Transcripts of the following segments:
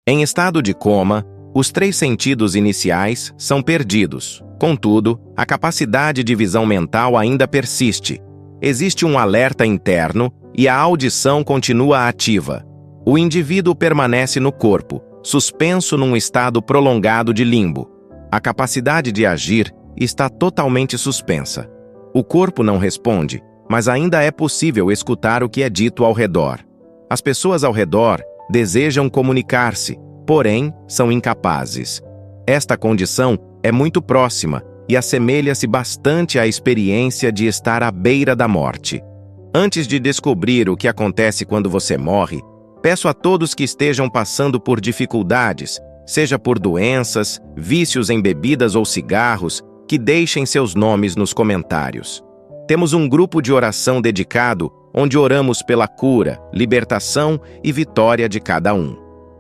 Em estado de coma, os 3 sentidos iniciais são perdidos. Contudo, a capacidade de visão mental ainda persiste. Existe um alerta interno e a audição continua ativa. O indivíduo permanece no corpo, suspenso num estado prolongado de limbo. A capacidade de agir está totalmente suspensa. O corpo não responde, mas ainda é possível escutar o que é dito ao redor. As pessoas ao redor desejam comunicar-se, porém são incapazes. Esta condição é muito próxima e assemelha-se bastante à experiência de estar à beira da morte. Antes de descobrir o que acontece quando você morre, peço a todos que estejam passando por dificuldades, seja por doenças, vícios em bebidas ou cigarros, que deixem seus nomes nos comentários. Temos um grupo de oração dedicado, onde oramos pela cura, libertação e vitória de cada um.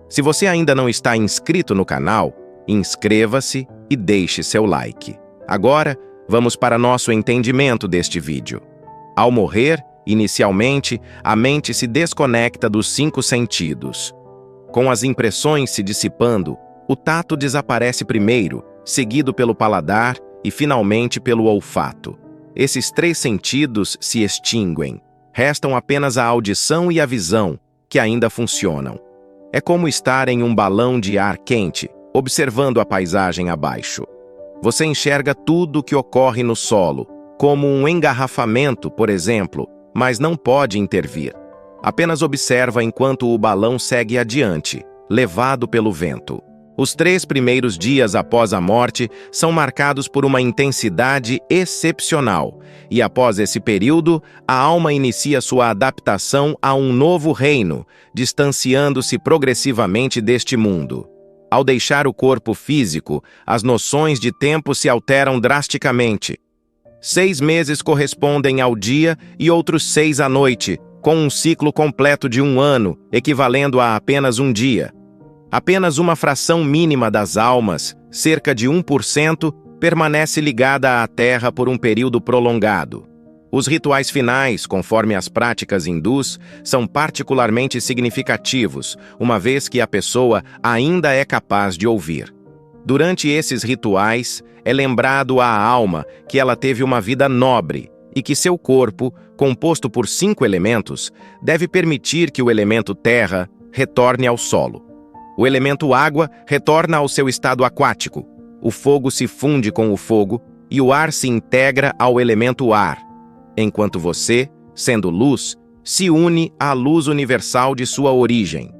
Se você ainda não está inscrito no canal, inscreva-se e deixe seu like. Agora, vamos para nosso entendimento deste vídeo. Ao morrer, inicialmente, a mente se desconecta dos 5 sentidos. Com as impressões se dissipando, o tato desaparece primeiro, seguido pelo paladar e finalmente pelo olfato. Esses 3 sentidos se extinguem. Restam apenas a audição e a visão, que ainda funcionam. É como estar em um balão de ar quente, observando a paisagem abaixo. Você enxerga tudo o que ocorre no solo, como um engarrafamento, por exemplo, mas não pode intervir. Apenas observa enquanto o balão segue adiante, levado pelo vento. Os 3 primeiros dias após a morte são marcados por uma intensidade excepcional, e após esse período, a alma inicia sua adaptação a um novo reino, distanciando-se progressivamente deste mundo. Ao deixar o corpo físico, as noções de tempo se alteram drasticamente. 6 meses correspondem ao dia e outros 6 à noite, com um ciclo completo de 1 ano, equivalendo a apenas um dia. Apenas uma fração mínima das almas, cerca de 1%, permanece ligada à Terra por um período prolongado. Os rituais finais, conforme as práticas hindus, são particularmente significativos, uma vez que a pessoa ainda é capaz de ouvir. Durante esses rituais, é lembrado à alma que ela teve uma vida nobre e que seu corpo, composto por 5 elementos, deve permitir que o elemento terra retorne ao solo. O elemento água retorna ao seu estado aquático, o fogo se funde com o fogo e o ar se integra ao elemento ar, enquanto você, sendo luz, se une à luz universal de sua origem.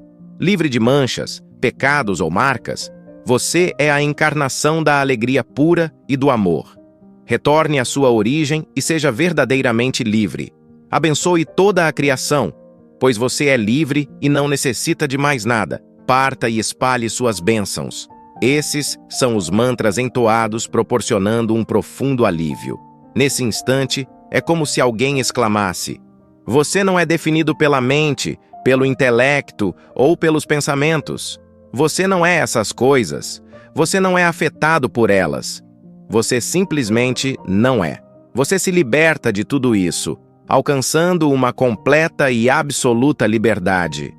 Livre de manchas, pecados ou marcas, você é a encarnação da alegria pura e do amor. Retorne à sua origem e seja verdadeiramente livre. Abençoe toda a criação, pois você é livre e não necessita de mais nada. Parta e espalhe suas bênçãos. Esses são os mantras entoados proporcionando um profundo alívio. Nesse instante, é como se alguém exclamasse: você não é definido pela mente, pelo intelecto ou pelos pensamentos. Você não é essas coisas. Você não é afetado por elas. Você simplesmente não é. Você se liberta de tudo isso, alcançando uma completa e absoluta liberdade.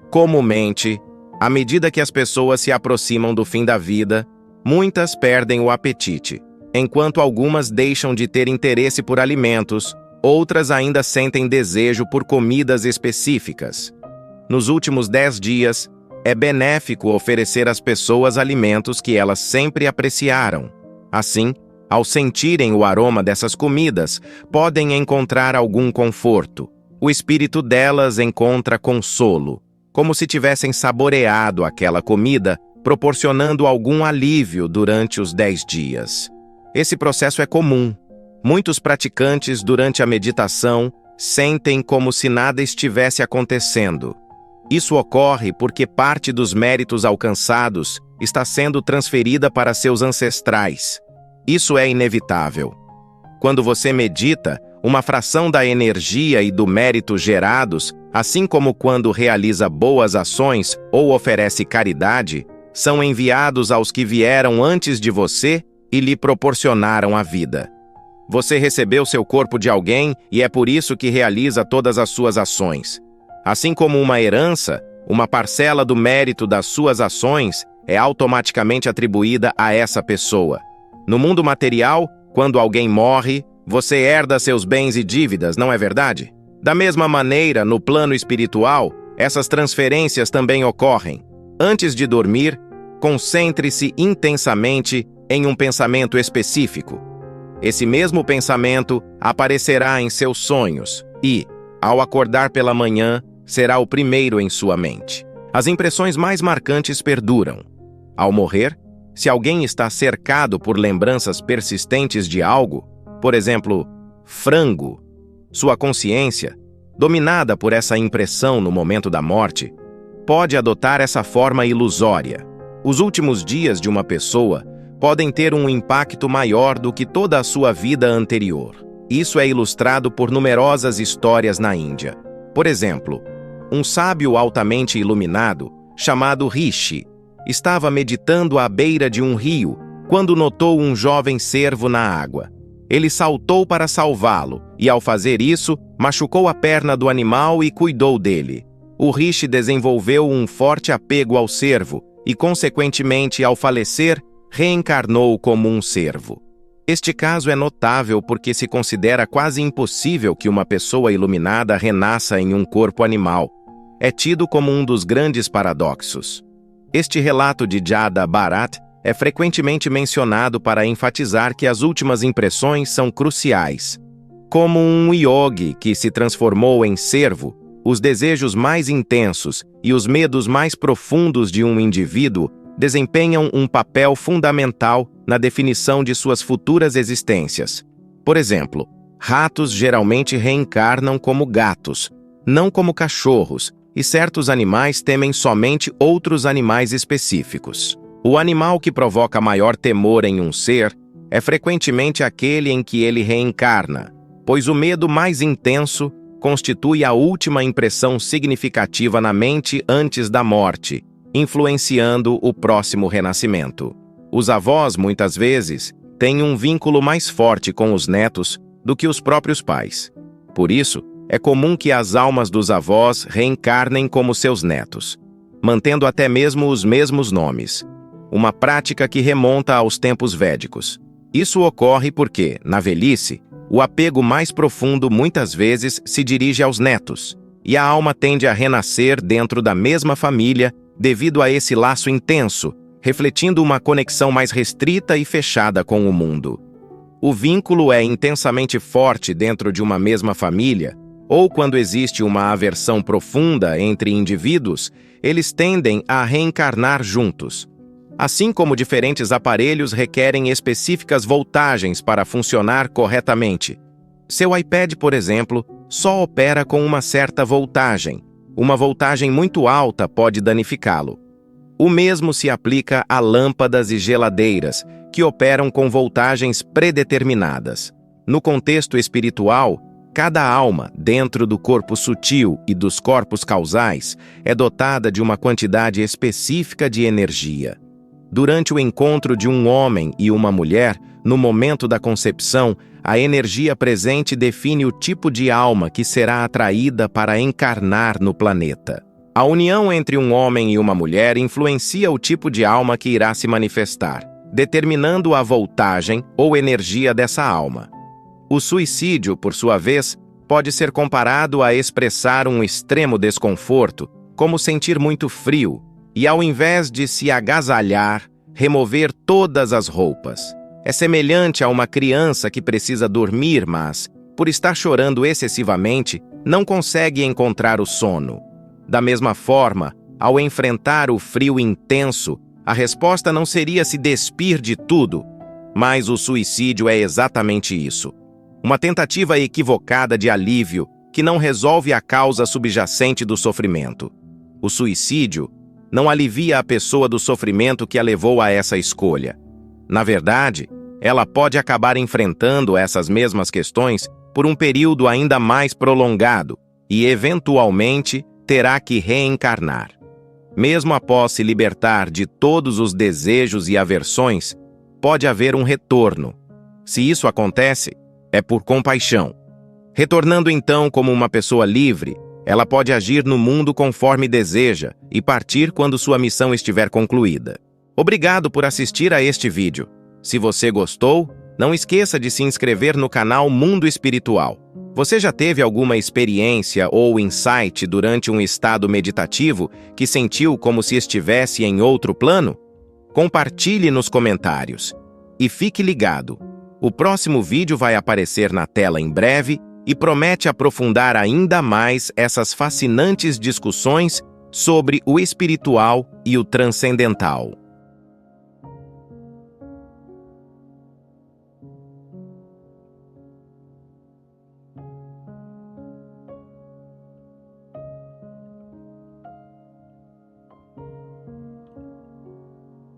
Comumente, à medida que as pessoas se aproximam do fim da vida, muitas perdem o apetite, enquanto algumas deixam de ter interesse por alimentos, outras ainda sentem desejo por comidas específicas. Nos últimos 10 dias, é benéfico oferecer às pessoas alimentos que elas sempre apreciaram. Assim, ao sentirem o aroma dessas comidas, podem encontrar algum conforto. O espírito delas encontra consolo, como se tivessem saboreado aquela comida, proporcionando algum alívio durante os 10 dias. Esse processo é comum. Muitos praticantes, durante a meditação, sentem como se nada estivesse acontecendo. Isso ocorre porque parte dos méritos alcançados está sendo transferida para seus ancestrais. Isso é inevitável. Quando você medita, uma fração da energia e do mérito gerados, assim como quando realiza boas ações ou oferece caridade, são enviados aos que vieram antes de você e lhe proporcionaram a vida. Você recebeu seu corpo de alguém e é por isso que realiza todas as suas ações. Assim como uma herança, Uma parcela do mérito das suas ações é automaticamente atribuída a essa pessoa. No mundo material, quando alguém morre, você herda seus bens e dívidas, não é verdade? Da mesma maneira, no plano espiritual, essas transferências também ocorrem. Antes de dormir, concentre-se intensamente em um pensamento específico. Esse mesmo pensamento aparecerá em seus sonhos e, ao acordar pela manhã, será o primeiro em sua mente. As impressões mais marcantes perduram. Ao morrer, se alguém está cercado por lembranças persistentes de algo, por exemplo, frango, sua consciência, dominada por essa impressão no momento da morte, pode adotar essa forma ilusória. Os últimos dias de uma pessoa podem ter um impacto maior do que toda a sua vida anterior. Isso é ilustrado por numerosas histórias na Índia. Por exemplo, um sábio altamente iluminado, chamado Rishi, estava meditando à beira de um rio quando notou um jovem cervo na água. Ele saltou para salvá-lo e, ao fazer isso, machucou a perna do animal e cuidou dele. O Rishi desenvolveu um forte apego ao cervo e, consequentemente, ao falecer, reencarnou como um cervo. Este caso é notável porque se considera quase impossível que uma pessoa iluminada renasça em um corpo animal. É tido como um dos grandes paradoxos. Este relato de Jada Bharat é frequentemente mencionado para enfatizar que as últimas impressões são cruciais. Como um yogi que se transformou em cervo, os desejos mais intensos e os medos mais profundos de um indivíduo desempenham um papel fundamental na definição de suas futuras existências. Por exemplo, ratos geralmente reencarnam como gatos, não como cachorros, e certos animais temem somente outros animais específicos. O animal que provoca maior temor em um ser é frequentemente aquele em que ele reencarna, pois o medo mais intenso constitui a última impressão significativa na mente antes da morte, influenciando o próximo renascimento. Os avós, muitas vezes, têm um vínculo mais forte com os netos do que os próprios pais. Por isso, é comum que as almas dos avós reencarnem como seus netos, mantendo até mesmo os mesmos nomes, uma prática que remonta aos tempos védicos. Isso ocorre porque, na velhice, o apego mais profundo muitas vezes se dirige aos netos, e a alma tende a renascer dentro da mesma família devido a esse laço intenso, refletindo uma conexão mais restrita e fechada com o mundo. O vínculo é intensamente forte dentro de uma mesma família, ou quando existe uma aversão profunda entre indivíduos, eles tendem a reencarnar juntos. Assim como diferentes aparelhos requerem específicas voltagens para funcionar corretamente. Seu iPad, por exemplo, só opera com uma certa voltagem. Uma voltagem muito alta pode danificá-lo. O mesmo se aplica a lâmpadas e geladeiras, que operam com voltagens predeterminadas. No contexto espiritual, cada alma, dentro do corpo sutil e dos corpos causais, é dotada de uma quantidade específica de energia. Durante o encontro de um homem e uma mulher, no momento da concepção, a energia presente define o tipo de alma que será atraída para encarnar no planeta. A união entre um homem e uma mulher influencia o tipo de alma que irá se manifestar, determinando a voltagem ou energia dessa alma. O suicídio, por sua vez, pode ser comparado a expressar um extremo desconforto, como sentir muito frio, e ao invés de se agasalhar, remover todas as roupas. É semelhante a uma criança que precisa dormir, mas, por estar chorando excessivamente, não consegue encontrar o sono. Da mesma forma, ao enfrentar o frio intenso, a resposta não seria se despir de tudo, mas o suicídio é exatamente isso. Uma tentativa equivocada de alívio que não resolve a causa subjacente do sofrimento. O suicídio não alivia a pessoa do sofrimento que a levou a essa escolha. Na verdade, ela pode acabar enfrentando essas mesmas questões por um período ainda mais prolongado e, eventualmente, terá que reencarnar. Mesmo após se libertar de todos os desejos e aversões, pode haver um retorno. Se isso acontece, é por compaixão. Retornando então como uma pessoa livre, Ela pode agir no mundo conforme deseja e partir quando sua missão estiver concluída. Obrigado por assistir a este vídeo. Se você gostou, não esqueça de se inscrever no canal Mundo Espiritual. Você já teve alguma experiência ou insight durante um estado meditativo que sentiu como se estivesse em outro plano? Compartilhe nos comentários. E fique ligado. O próximo vídeo vai aparecer na tela em breve e promete aprofundar ainda mais essas fascinantes discussões sobre o espiritual e o transcendental.